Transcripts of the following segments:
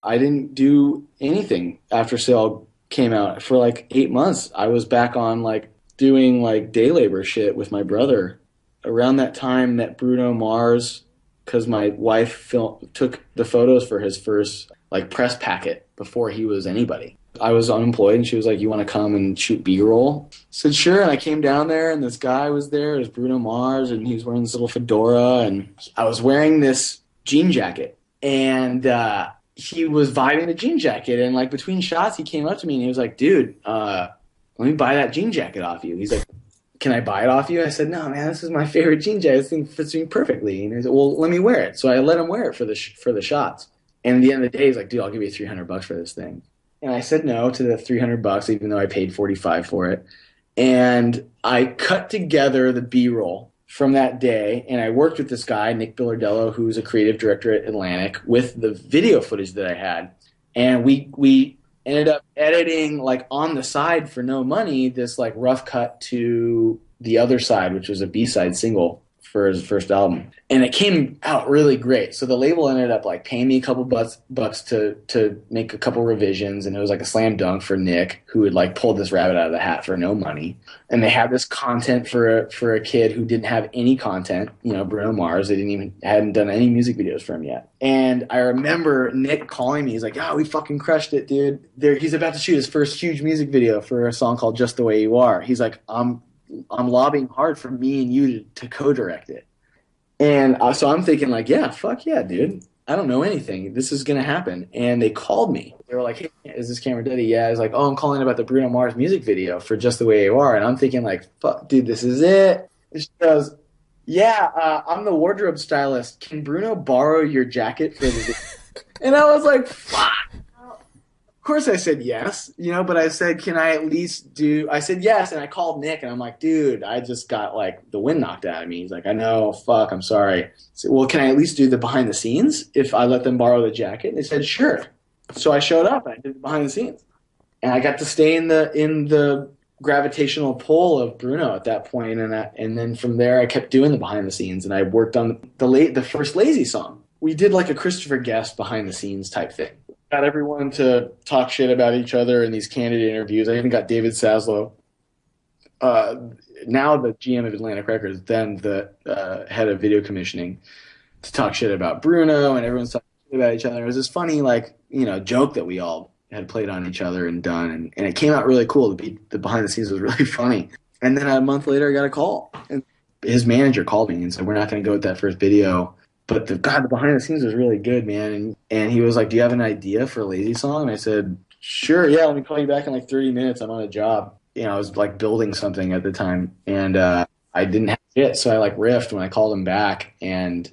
I didn't do anything after Sale came out for like 8 months. I was back on like doing like day labor shit with my brother. Around that time, met Bruno Mars because my wife took the photos for his first like press packet before he was anybody. I was unemployed and she was like, "You want to come and shoot B-roll?" I said, "Sure." And I came down there and this guy was there. It was Bruno Mars and he was wearing this little fedora and I was wearing this jean jacket and he was vibing the jean jacket and like between shots he came up to me and he was like, "Dude, let me buy that jean jacket off you." He's like, "Can I buy it off you?" I said, "No, man, this is my favorite jean jacket. This thing fits me perfectly." And he said, "Well, let me wear it." So I let him wear it for the shots. And at the end of the day, he's like, "Dude, I'll give you $300 for this thing." And I said no to the $300, even though I paid 45 for it. And I cut together the B-roll from that day, and I worked with this guy, Nick Billardello, who's a creative director at Atlantic, with the video footage that I had. And we ended up editing, like, on the side for no money, this, like, rough cut to The Other Side, which was a B-side single for his first album. And it came out really great. So the label ended up like paying me a couple bucks to make a couple revisions. And it was like a slam dunk for Nick, who had like pulled this rabbit out of the hat for no money. And they had this content for a kid who didn't have any content, you know, Bruno Mars. They hadn't done any music videos for him yet. And I remember Nick calling me. He's like, "Oh, we fucking crushed it, dude. He's about to shoot his first huge music video for a song called Just the Way You Are." He's like, I'm lobbying hard for me and you to co-direct it. And so I'm thinking like, yeah, fuck yeah, dude. I don't know anything. This is going to happen. And they called me. They were like, "Hey, is this Cameron Duddy?" Yeah. I was like, "Oh, I'm calling about the Bruno Mars music video for Just the Way You Are." And I'm thinking like, fuck, dude, this is it. And she goes, "Yeah, I'm the wardrobe stylist. Can Bruno borrow your jacket for the video?" And I was like, fuck. Of course I said yes, you know, but I said, "Can I at least do," I said yes, and I called Nick, and I'm like, "Dude, I just got, like, the wind knocked out of me." He's like, "I know, fuck, I'm sorry." I said, "Well, can I at least do the behind the scenes if I let them borrow the jacket?" And they said, "Sure." So I showed up, and I did the behind the scenes. And I got to stay in the gravitational pull of Bruno at that point, and then from there I kept doing the behind the scenes, and I worked on the first Lazy song. We did, like, a Christopher Guest behind the scenes type thing. Got everyone to talk shit about each other in these candid interviews. I even got David Saslow, now the GM of Atlantic Records, then the head of video commissioning, to talk shit about Bruno, and everyone's talking shit about each other. It was this funny, like, you know, joke that we all had played on each other and done, and it came out really cool. The behind the scenes was really funny. And then a month later, I got a call, and his manager called me and said, "We're not going to go with that first video. But the behind the scenes was really good, man." And he was like, "Do you have an idea for a Lazy song?" And I said, "Sure, yeah, let me call you back in like 30 minutes. I'm on a job." You know, I was like building something at the time. And I didn't have it, so I like riffed when I called him back. And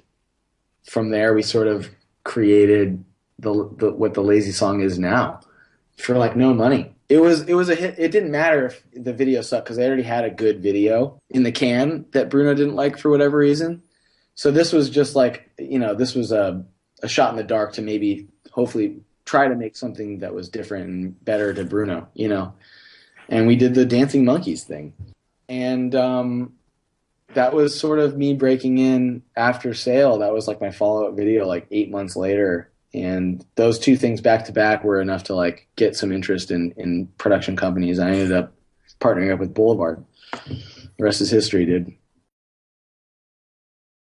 from there, we sort of created the what the Lazy song is now for like no money. It was a hit. It didn't matter if the video sucked because I already had a good video in the can that Bruno didn't like for whatever reason. So this was just like, you know, this was a shot in the dark to maybe hopefully try to make something that was different and better to Bruno, you know. And we did the Dancing Monkeys thing. And that was sort of me breaking in after Sale. That was like my follow-up video like 8 months later. And those two things back to back were enough to like get some interest in production companies. I ended up partnering up with Boulevard. The rest is history, dude.